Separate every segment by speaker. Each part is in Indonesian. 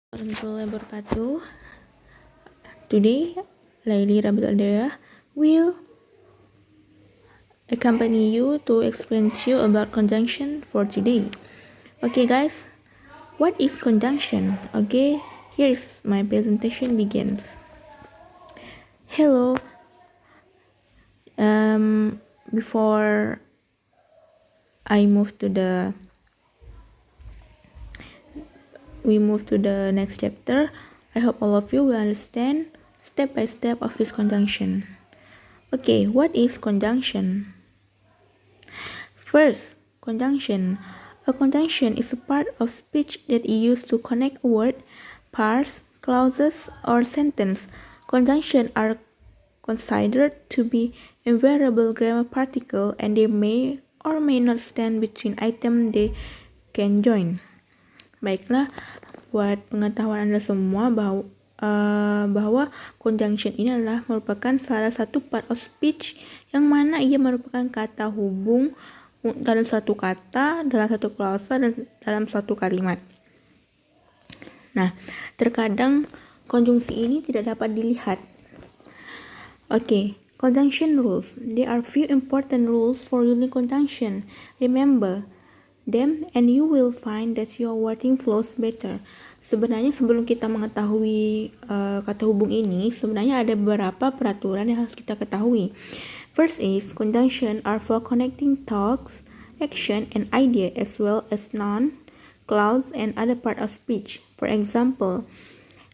Speaker 1: Warahmatullahi wabarakatuh. Today, Laili Rabiul Adaya will accompany you to explain to you about conjunction for today. Okay, guys, what is conjunction? Okay, here's my presentation begins. Hello. Before I move to the next chapter, I hope all of you will understand step by step of this conjunction. Okay, what is conjunction? First, conjunction. A conjunction is a part of speech that is used to connect a word, parts, clauses, or sentence. Conjunctions are considered to be invariable grammar particles and they may or may not stand between items they can join. Baiklah, buat pengetahuan Anda semua bahwa conjunction ini adalah merupakan salah satu part of speech yang mana ia merupakan kata hubung dalam satu kata, dalam satu klausa, dan dalam satu kalimat. Nah, terkadang konjungsi ini tidak dapat dilihat. Okay, conjunction rules. There are few important rules for using conjunction. Remember them and you will find that your wording flows better. Sebenarnya sebelum kita mengetahui kata hubung ini, sebenarnya ada beberapa peraturan yang harus kita ketahui. First is, conjunction are for connecting thoughts, action, and idea as well as noun, clause, and other part of speech. For example,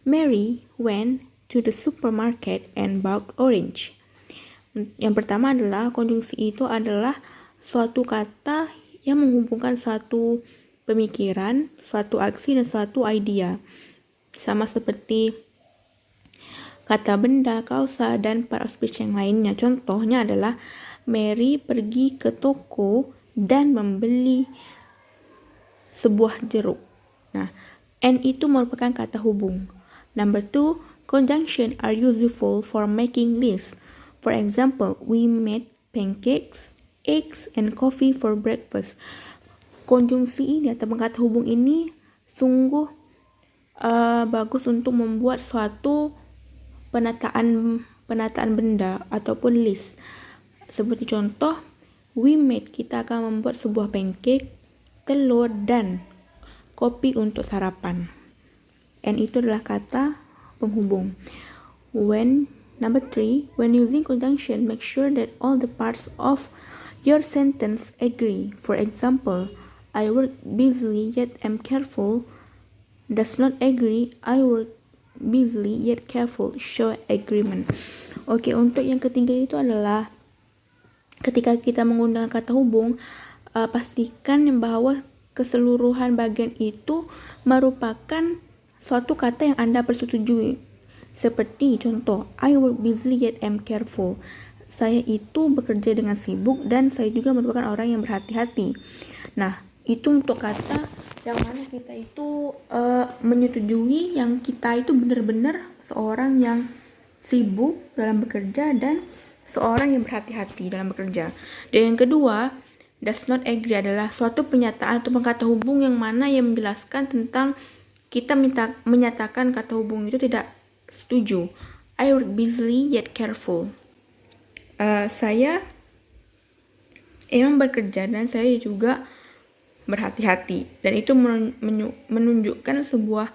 Speaker 1: Mary went to the supermarket and bought orange. Yang pertama adalah konjungsi itu adalah suatu kata yang menghubungkan suatu pemikiran, suatu aksi, dan suatu idea. Sama seperti kata benda, kausa, dan part of speech yang lainnya. Contohnya adalah Mary pergi ke toko dan membeli sebuah jeruk. Nah, and itu merupakan kata hubung. Number 2, conjunction are useful for making lists. For example, we made pancakes, eggs, and coffee for breakfast. Konjungsi ini atau kata hubung ini sungguh bagus untuk membuat suatu penataan benda ataupun list. Seperti contoh, we made, kita akan membuat sebuah pancake, telur, dan kopi untuk sarapan. And itu adalah kata penghubung. Number 3, when using conjunction, make sure that all the parts of your sentence agree. For example, I work busily yet am careful does not agree. I work busily yet careful show agreement. Oke, untuk yang ketiga itu adalah ketika kita menggunakan kata hubung, pastikan bahwa keseluruhan bagian itu merupakan suatu kata yang Anda persetujui. Seperti contoh, I work busily yet am careful. Saya itu bekerja dengan sibuk dan saya juga merupakan orang yang berhati-hati. Nah, itu untuk kata yang mana kita itu menyetujui yang kita itu benar-benar seorang yang sibuk dalam bekerja dan seorang yang berhati-hati dalam bekerja. Dan yang kedua, does not agree adalah suatu pernyataan atau kata hubung yang mana yang menjelaskan tentang kita menyatakan kata hubung itu tidak setuju. I work busily yet careful. Saya emang bekerja dan saya juga berhati-hati, dan itu menunjukkan sebuah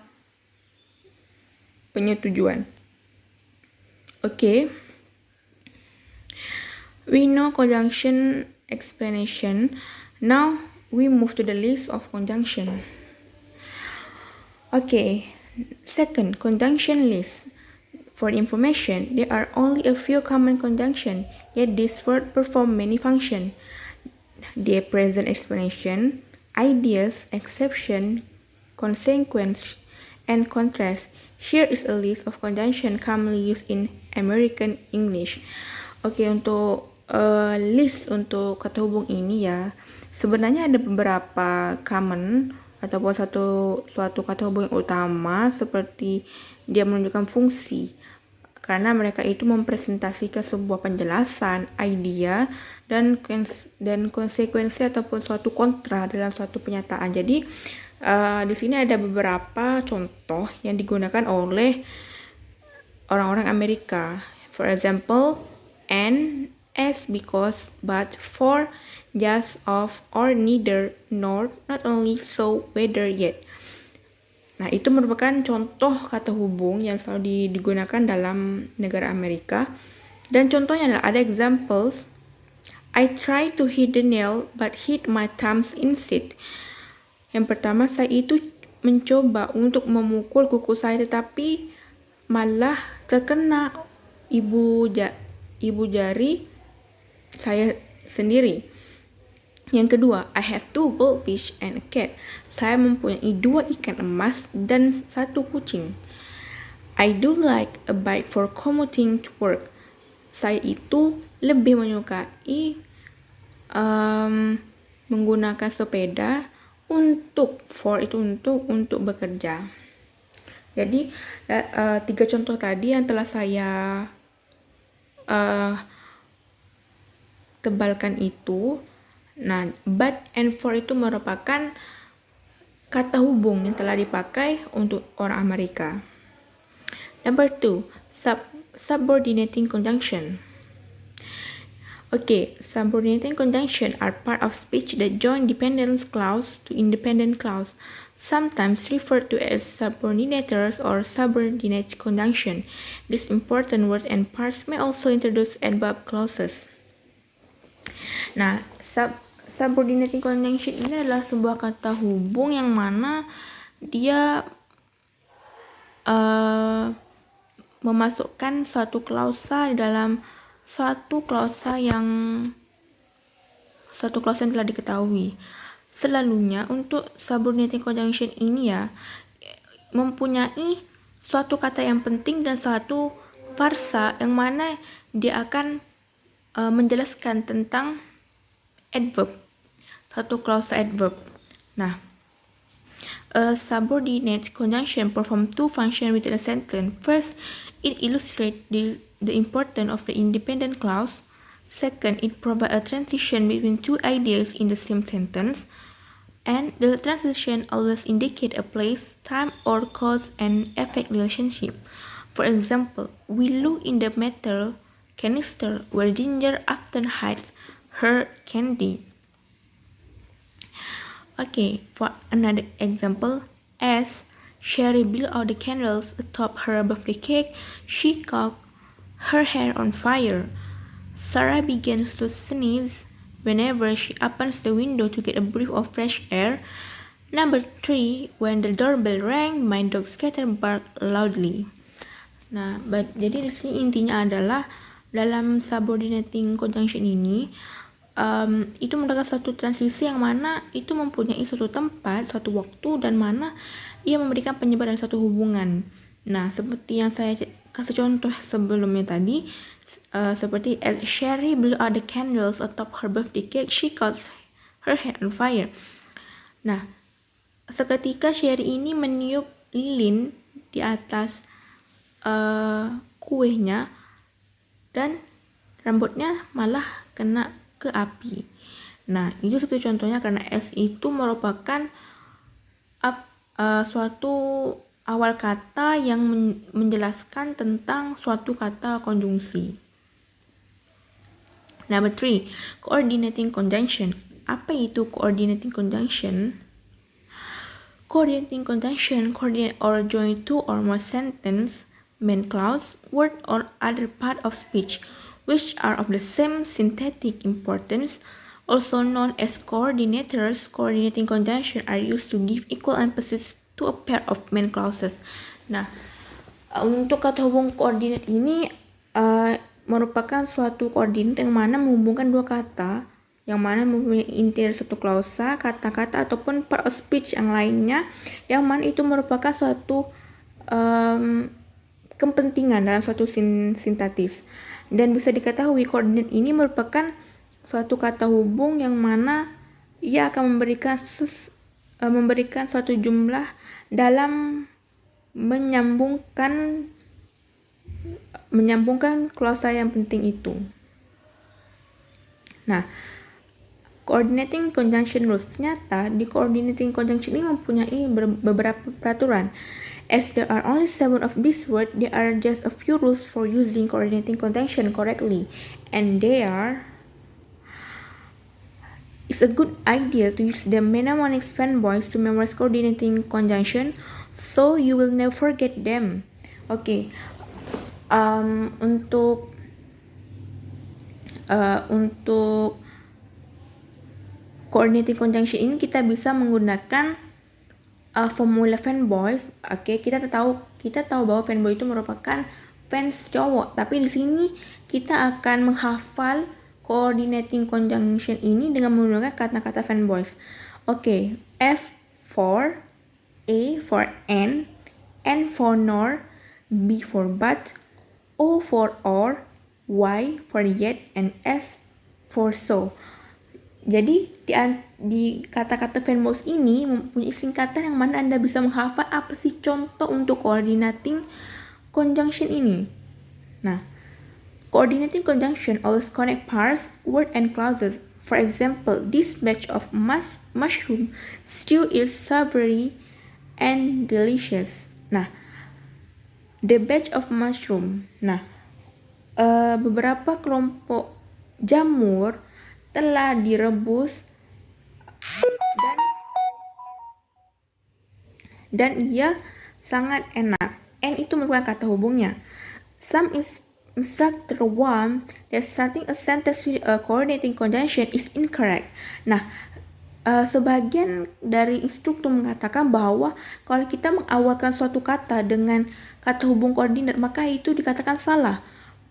Speaker 1: penyetujuan. Okay, we know conjunction explanation. Now we move to the list of conjunction. Okay, second, conjunction list. For information, there are only a few common conjunctions, yet this word perform many functions. Their present explanation, ideas, exception, consequence, and contrast. Here is a list of conjunction commonly used in American English. Oke, untuk list untuk kata hubung ini ya, sebenarnya ada beberapa common ataupun suatu kata hubung yang utama, seperti dia menunjukkan fungsi karena mereka itu mempresentasikan sebuah penjelasan, idea, dan konsekuensi ataupun suatu kontra dalam suatu pernyataan. Jadi Di sini ada beberapa contoh yang digunakan oleh orang-orang Amerika. For example, and, as, because, but, for, just, of, or, neither, nor, not only, so, whether, yet. Nah, itu merupakan contoh kata hubung yang selalu digunakan dalam negara Amerika. Dan contohnya adalah ada examples. I try to hit the nail but hit my thumbs instead. Yang pertama, saya itu mencoba untuk memukul kuku saya tetapi malah terkena ibu jari saya sendiri. Yang kedua, I have 2 goldfish and a cat. Saya mempunyai 2 ikan emas dan 1 kucing. I do like a bike for commuting to work. Saya itu lebih menyukai menggunakan sepeda untuk bekerja. Jadi 3 contoh tadi yang telah saya tebalkan itu. Nah, but and for itu merupakan kata hubung yang telah dipakai untuk orang Amerika. Number 2, subordinating conjunction. Okay, subordinating conjunction are part of speech that join dependent clause to independent clause, sometimes referred to as subordinators or subordinate conjunction. These important words and parts may also introduce adverb clauses. Nah, subordinating conjunction ini adalah sebuah kata hubung yang mana dia memasukkan suatu klausa di dalam suatu klausa yang telah diketahui. Selalunya untuk subordinating conjunction ini ya mempunyai suatu kata yang penting dan suatu farsa yang mana dia akan menjelaskan tentang adverb, satu klausa adverb. Nah, a subordinate conjunction perform 2 functions within a sentence. First, it illustrates the importance of the independent clause. Second, it provides a transition between 2 ideas in the same sentence. And the transition always indicate a place, time, or cause and effect relationship. For example, we look in the metal canister where Ginger often hides her candy. Okay, for another example, as Sherry blew out the candles atop her birthday cake, she caught her hair on fire. Sarah begins to sneeze whenever she opens the window to get a breath of fresh air. Number 3, when the doorbell rang, my dog scattered barked loudly. Nah, jadi di sini intinya adalah dalam subordinating conjunction ini itu merupakan satu transisi yang mana itu mempunyai suatu tempat, suatu waktu, dan mana ia memberikan penyebaran suatu hubungan. Nah, seperti yang saya kasih contoh sebelumnya tadi, seperti as Sherry blew out the candles atop her birthday cake, she caught her hair on fire. Nah, seketika Sherry ini meniup lilin di atas kuenya dan rambutnya malah kena ke api. Nah, itu seperti contohnya karena as itu merupakan suatu awal kata yang menjelaskan tentang suatu kata konjungsi. Number 3, coordinating conjunction. Apa itu coordinating conjunction? Coordinating conjunction coordinate or join 2 or more sentence, main clause, word, or other part of speech which are of the same syntactic importance, also known as coordinators. Coordinating conjunction are used to give equal emphasis to a pair of main clauses. Nah, untuk kata hubung koordinat ini merupakan suatu koordinat yang mana menghubungkan 2 kata yang mana mempunyai inti dari satu klausa, kata-kata ataupun part of speech yang lainnya, yang mana itu merupakan suatu kepentingan dalam suatu sintaktis. Dan bisa diketahui koordinat ini merupakan suatu kata hubung yang mana ia akan memberikan suatu jumlah dalam menyambungkan klausa yang penting itu. Nah, Coordinating conjunction rules. Ternyata di coordinating conjunction ini mempunyai beberapa peraturan. As there are only 7 of these words, there are just a few rules for using coordinating conjunction correctly. And it's a good idea to use the mnemonics fanboys to memorize coordinating conjunction so you will never forget them. Oke. Untuk coordinating conjunction ini kita bisa menggunakan formula fanboys. Oke, kita tahu bahwa fanboy itu merupakan fans cowok, tapi di sini kita akan menghafal coordinating conjunction ini dengan menggunakan kata-kata fanboys. Oke, F for A for N for nor, B for but, O for or, Y for yet, and S for so. Jadi di kata-kata fanboys ini mempunyai singkatan yang mana Anda bisa menghafal apa sih contoh untuk coordinating conjunction ini. Nah, coordinating conjunction always connect parts, word, and clauses. For example, this batch of mushroom stew is savory and delicious. Nah, the batch of mushroom. Nah, beberapa kelompok jamur telah direbus dan ia sangat enak. And itu merupakan kata hubungnya. Some instructor warn that starting a sentence with a coordinating conjunction is incorrect. Nah, sebagian dari instruktur mengatakan bahwa kalau kita mengawalkan suatu kata dengan kata hubung koordinat, maka itu dikatakan salah.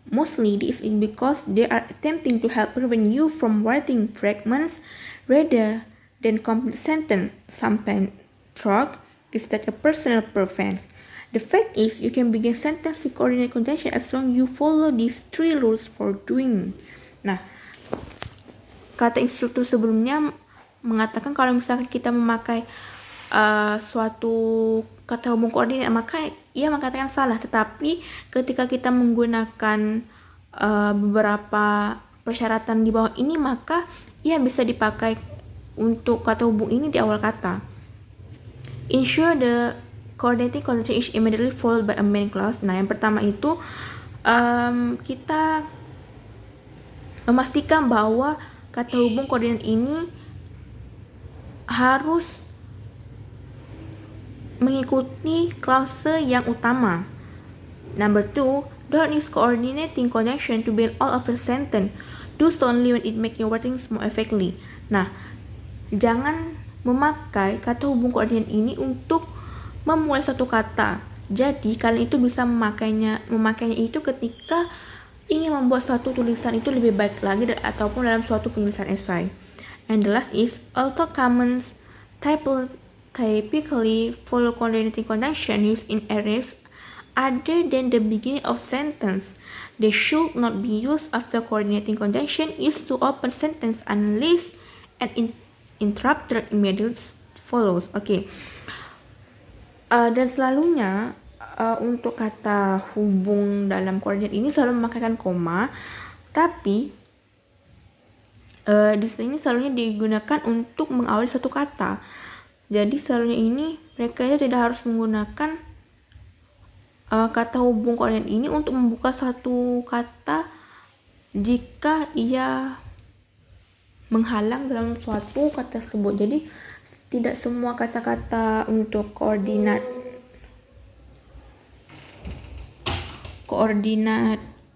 Speaker 1: Mostly this is because they are attempting to help prevent you from writing fragments rather than complete sentence. Sometimes through is that a personal preference. The fact is, you can begin sentence with coordinate conjunction as long as you follow these 3 rules for doing. Nah, kata instruktur sebelumnya mengatakan kalau misalkan kita memakai suatu kata hubung koordinat, maka ia mengatakan salah. Tetapi ketika kita menggunakan beberapa persyaratan di bawah ini, maka ia bisa dipakai untuk kata hubung ini di awal kata. Ensure the coordinating conjunction is immediately followed by a main clause. Nah, yang pertama itu kita memastikan bahwa kata hubung koordinat ini harus mengikuti klase yang utama. Number 2, don't use coordinating conjunction to build all of your sentence. Do so only when it makes your wordings more effectively. Nah, jangan memakai kata hubung koordinat ini untuk memulai suatu kata. Jadi, kalian itu bisa memakainya itu ketika ingin membuat suatu tulisan itu lebih baik lagi ataupun dalam suatu penulisan esai. And the last is, although comments typically follow coordinating conjunction used in areas other than the beginning of sentence, they should not be used after coordinating conjunction used to open sentence unless an interrupter immediately follows. Oke. Dan selalunya untuk kata hubung dalam koordinat ini selalu memakai koma, tapi di sini selalunya digunakan untuk mengawali satu kata. Jadi selalunya ini mereka tidak harus menggunakan kata hubung koordinat ini untuk membuka satu kata jika ia menghalang dalam suatu kata tersebut. Jadi tidak semua kata-kata untuk koordinat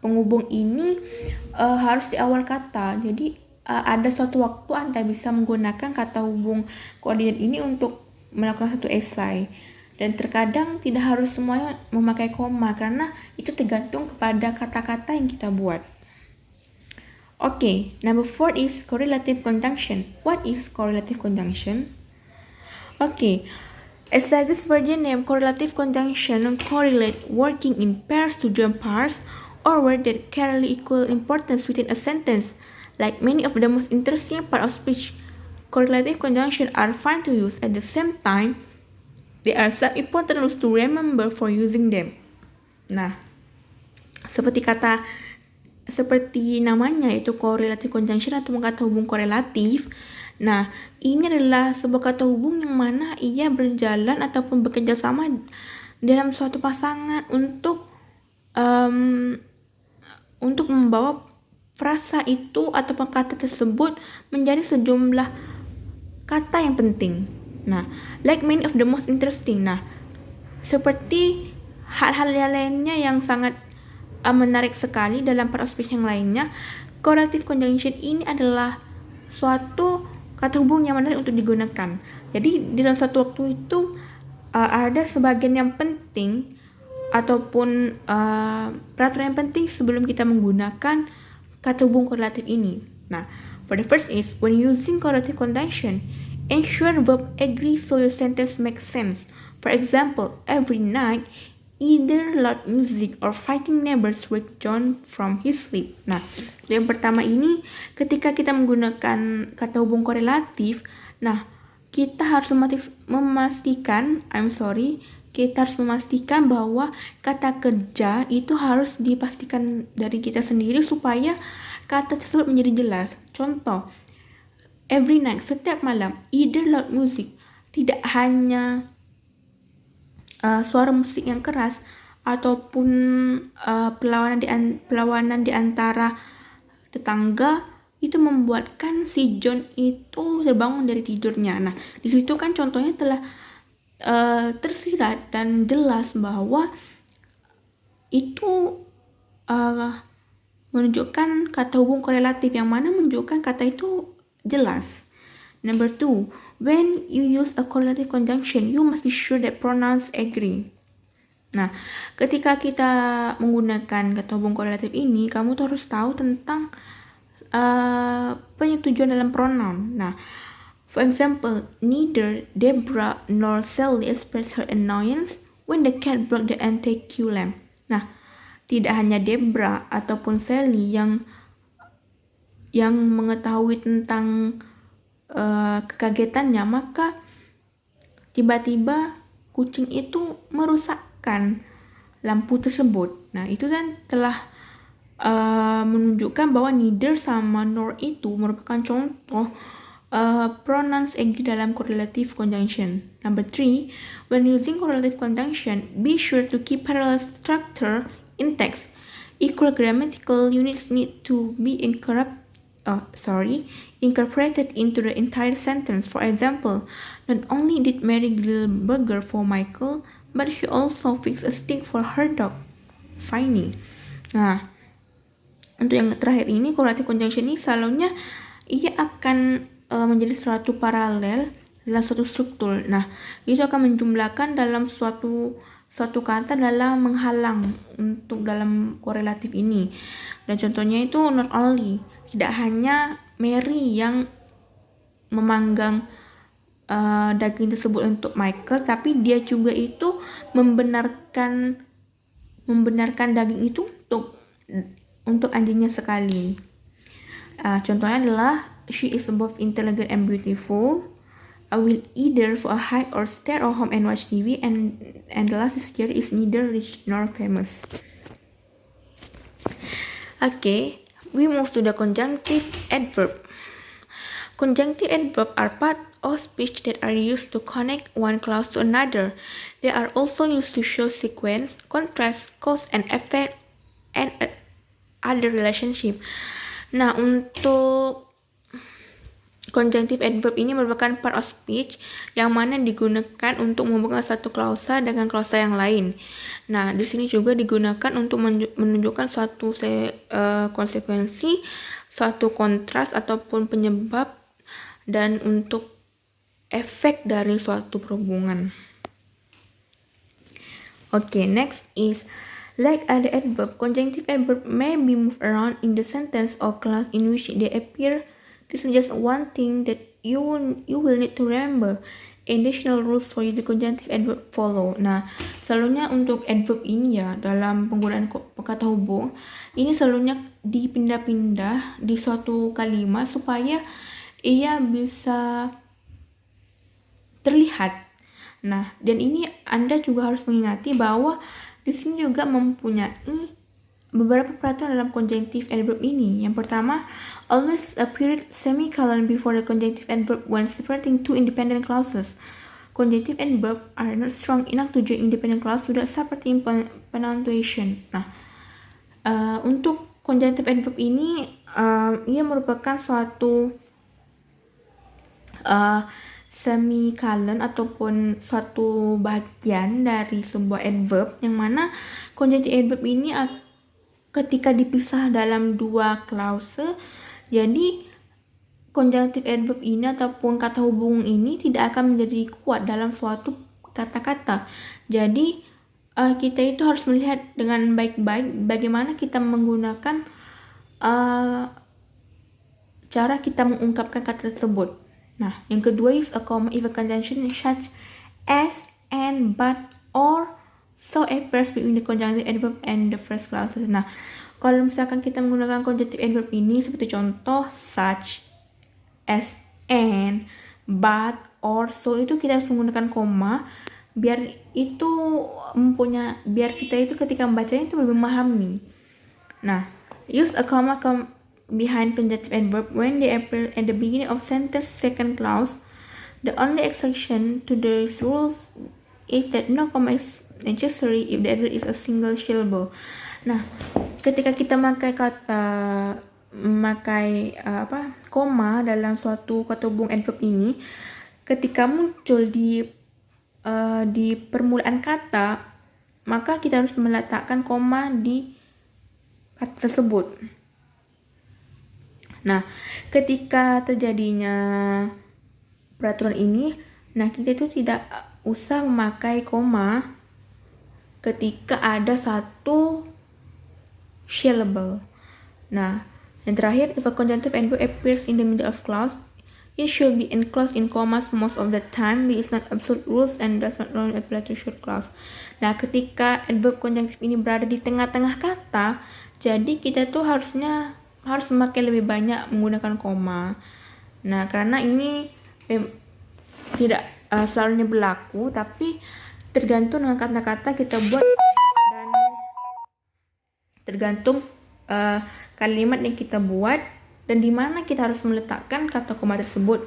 Speaker 1: penghubung ini harus di awal kata. Jadi ada suatu waktu Anda bisa menggunakan kata hubung koordinat ini untuk melakukan satu esai. Dan terkadang tidak harus semuanya memakai koma karena itu tergantung kepada kata-kata yang kita buat. Okay, number 4 is correlative conjunction. What is correlative conjunction? Okay, as Sagas version name, correlative conjunction correlate working in pairs to join parts or words that carry equal importance within a sentence. Like many of the most interesting part of speech, correlative conjunction are fun to use. At the same time, they are some important rules to remember for using them. Nah, seperti kata seperti namanya, yaitu correlative conjunction atau kata hubung korelatif. Nah, ini adalah sebuah kata hubung yang mana ia berjalan ataupun bekerja sama dalam suatu pasangan untuk membawa frasa itu atau kata tersebut menjadi sejumlah kata yang penting. Nah, like many of the most interesting. Nah, seperti hal-hal yang lainnya yang sangat menarik sekali dalam part of speech yang lainnya, correlative conjunction ini adalah suatu kata hubung yang menarik untuk digunakan. Jadi dalam satu waktu itu ada sebagian yang penting ataupun peraturan yang penting sebelum kita menggunakan kata hubung korelatif ini. Nah, for the first is, when using correlative conjunction, ensure verb agree so your sentence makes sense. For example, every night, either loud music or fighting neighbors wake John from his sleep. Nah, yang pertama ini, ketika kita menggunakan kata hubung korelatif, nah, kita harus memastikan bahwa kata kerja itu harus dipastikan dari kita sendiri supaya kata tersebut menjadi jelas. Contoh, every night, setiap malam, either loud music, tidak hanya suara musik yang keras ataupun perlawanan di antara tetangga itu membuatkan si John itu terbangun dari tidurnya. Nah, di situ kan contohnya telah tersirat dan jelas bahwa itu menunjukkan kata hubung korelatif yang mana menunjukkan kata itu jelas. Number 2, when you use a correlative conjunction, you must be sure that pronouns agree. Nah, ketika kita menggunakan kata hubung korelatif ini, kamu tuh harus tahu tentang penyetujuan dalam pronoun. Nah, for example, neither Deborah nor Sally expressed her annoyance when the cat broke the antique lamp. Nah, tidak hanya Deborah ataupun Sally yang mengetahui tentang kekagetannya, maka tiba-tiba kucing itu merusakkan lampu tersebut. Nah, itu kan telah menunjukkan bahwa neither sama nor itu merupakan contoh pronouns agree dalam correlative conjunction. Number 3, when using correlative conjunction, be sure to keep parallel structure in text. Equal grammatical units need to be incorporated into the entire sentence. For example, not only did Mary grill burger for Michael, but she also fixed a stick for her dog, Finny. Nah, untuk yang terakhir ini, correlative conjunction ini selalunya ia akan menjadi suatu paralel dalam suatu struktur. Nah, itu akan menjumlahkan dalam suatu kata dalam menghalang untuk dalam korelatif ini. Dan contohnya itu not only, tidak hanya Mary yang memanggang daging tersebut untuk Michael, tapi dia juga itu membenarkan daging itu untuk anjingnya sekali. Contohnya adalah, she is both intelligent and beautiful. I will either for a hike or stay at home and watch TV. And the last year is neither rich nor famous. Okay, we move to the conjunctive adverb. Conjunctive adverbs are part of speech that are used to connect one clause to another. They are also used to show sequence, contrast, cause, and effect, and other relationship. Nah, untuk conjunctive adverb ini merupakan part of speech yang mana digunakan untuk menghubungkan satu klausa dengan klausa yang lain. Nah, di sini juga digunakan untuk menunjukkan suatu konsekuensi, suatu kontras ataupun penyebab, dan untuk efek dari suatu perhubungan. Okay, next is, like other adverb, conjunctive adverb may be moved around in the sentence or clause in which they appear. This is just one thing that you will need to remember. Additional rules for using conjunctive adverb follow. Nah, selalunya untuk adverb ini ya, dalam penggunaan kata hubung, ini selalunya dipindah-pindah di suatu kalimat supaya ia bisa terlihat. Nah, dan ini Anda juga harus mengingati bahwa di sini juga mempunyai beberapa peraturan dalam conjunctive adverb ini. Yang pertama, always a period semicolon before the conjunctive adverb when separating two independent clauses. Conjunctive adverb are not strong enough to join independent clause without separating punctuation. Nah, untuk conjunctive adverb ini, ia merupakan suatu semicolon ataupun suatu bagian dari sebuah adverb, yang mana conjunctive adverb ini ketika dipisah dalam dua klause, jadi conjunctive adverb ini ataupun kata hubung ini tidak akan menjadi kuat dalam suatu kata-kata. Jadi kita itu harus melihat dengan baik-baik bagaimana kita menggunakan cara kita mengungkapkan kata tersebut. Nah, yang kedua, use a comma if a conjunction such as, and, but, or, so appears between the conjunctive adverb and the first clause. Nah, kalau misalkan kita menggunakan conjunctive adverb ini seperti contoh such as, and, but, or, so, itu kita harus menggunakan koma biar kita itu ketika membacanya itu lebih memahami. Nah, use a comma behind conjunctive adverb when they appear at the beginning of sentence second clause. The only exception to these rules is that no comma is necessary if the adverb is a single syllable. Nah, ketika kita memakai koma dalam suatu kata hubung adverb ini, ketika muncul di permulaan kata, maka kita harus meletakkan koma di kata tersebut. Nah, ketika terjadinya peraturan ini, nah kita itu tidak usah memakai koma ketika ada satu syllable. Nah, yang terakhir, if a conjunctive adverb appears in the middle of clause, it should be enclosed in commas most of the time. This is not absolute rules and does not only apply to short clause. Nah, ketika adverb conjunctive ini berada di tengah-tengah kata, jadi kita tuh harus memakai lebih banyak menggunakan koma. Nah, karena ini tidak selalunya berlaku, tapi tergantung dengan kata-kata kita buat dan tergantung kalimat yang kita buat dan di mana kita harus meletakkan kata koma tersebut.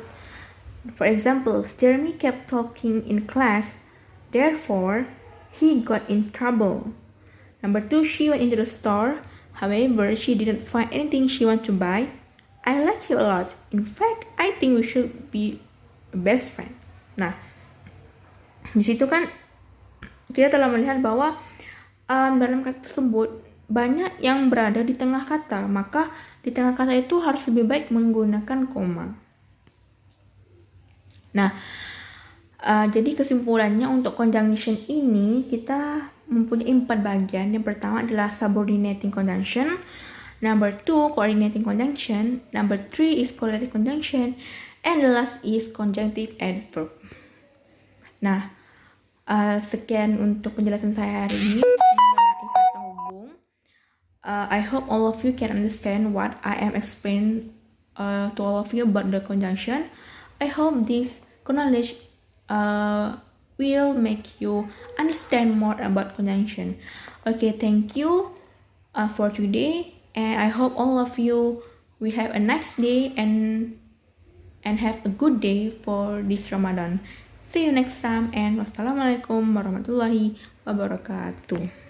Speaker 1: For example, Jeremy kept talking in class, therefore he got in trouble. Number 2, she went into the store. However, she didn't find anything she wanted to buy. I like you a lot. In fact, I think we should be best friend. Nah, di situ kan kita telah melihat bahwa dalam kata tersebut banyak yang berada di tengah kata, maka di tengah kata itu harus lebih baik menggunakan koma. Nah, jadi kesimpulannya untuk conjunction ini kita mempunyai 4 bagian. Yang pertama adalah subordinating conjunction. Number 2, coordinating conjunction. Number 3 is correlative conjunction. And the last is conjunctive adverb. Nah, sekian untuk penjelasan saya hari ini mengenai kata hubung. I hope all of you can understand what I am explaining to all of you about the conjunction. I hope this knowledge will make you understand more about conjunction. Okay, thank you for today, and I hope all of you will have a nice day and have a good day for this Ramadan. See you next time, and wassalamualaikum warahmatullahi wabarakatuh.